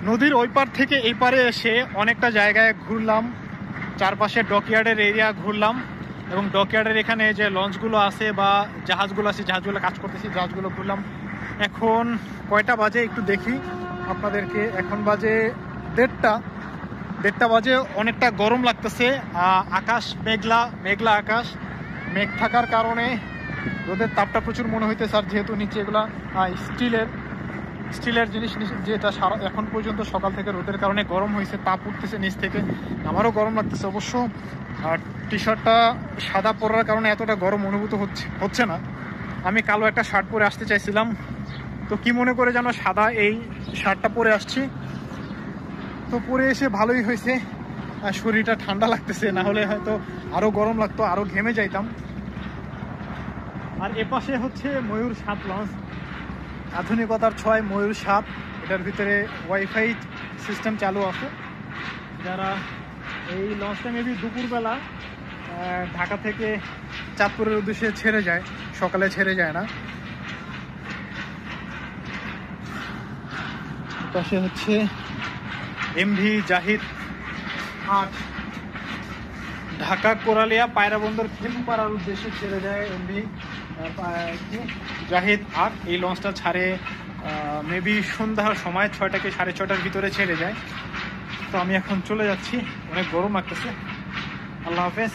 নদীর ওই পার থেকে এই পারে এসে অনেকটা জায়গায় ঘুরলাম, চারপাশে ডকইয়ার্ডের এরিয়া ঘুরলাম এবং ডকইয়ার্ডের এখানে যে লঞ্চগুলো আছে বা জাহাজগুলো আছে, জাহাজগুলো কাজ করতেছি, জাহাজগুলো ঘুরলাম। এখন কয়টা বাজে একটু দেখি আপনাদেরকে। এখন বাজে 1:30 বাজে। অনেকটা গরম লাগতেছে, আকাশ মেঘলা মেঘলা আকাশ, মেঘ থাকার কারণে রোদের তাপটা প্রচুর মনে হইতেছে। আর যেহেতু নিচে এগুলা স্টিলের জিনিস, যেটা সারা এখন পর্যন্ত সকাল থেকে রোদের কারণে গরম হয়েছে, তাপ উঠতেছে নিচ থেকে, আমারও গরম লাগতেছে অবশ্য। আর টি শার্টটা সাদা পরার কারণে এতটা গরম অনুভূত হচ্ছে না। আমি কালো একটা শার্ট পরে আসতে চাইছিলাম, তো কি মনে করে যেন সাদা এই শার্টটা পরে আসছি। তো পরে এসে ভালোই হয়েছে, আর শরীরটা ঠান্ডা লাগতেছে, না হলে হয়তো আরও গরম লাগতো, আরও ঘেমে যাইতাম। আর এপাশে হচ্ছে ময়ূর 7 লঞ্চ, আধুনিকতার ছোঁয়ায় ময়ূর 7। এটার ভিতরে ওয়াইফাই সিস্টেম চালু আছে। যারা এই লঞ্চটা মেবি দুপুরবেলা ঢাকা থেকে চাঁদপুরের উদ্দেশ্যে ছেড়ে যায়, সকালে ছেড়ে যায় না। পাশে হচ্ছে এমভি জাহিদ 8, ঢাকা কোরালিয়া পায়রা বন্দর খেলুপাড়ার উদ্দেশ্যে ছেড়ে যায় এমভি জাহিদ 8। এই লঞ্চটা ছাড়ে মেবি সন্ধ্যার সময় 6টা থেকে 6:30টার ভিতরে ছেড়ে যায়। তো আমি এখন চলে যাচ্ছি, অনেক গরম লাগতেছে। আল্লাহ হাফেজ।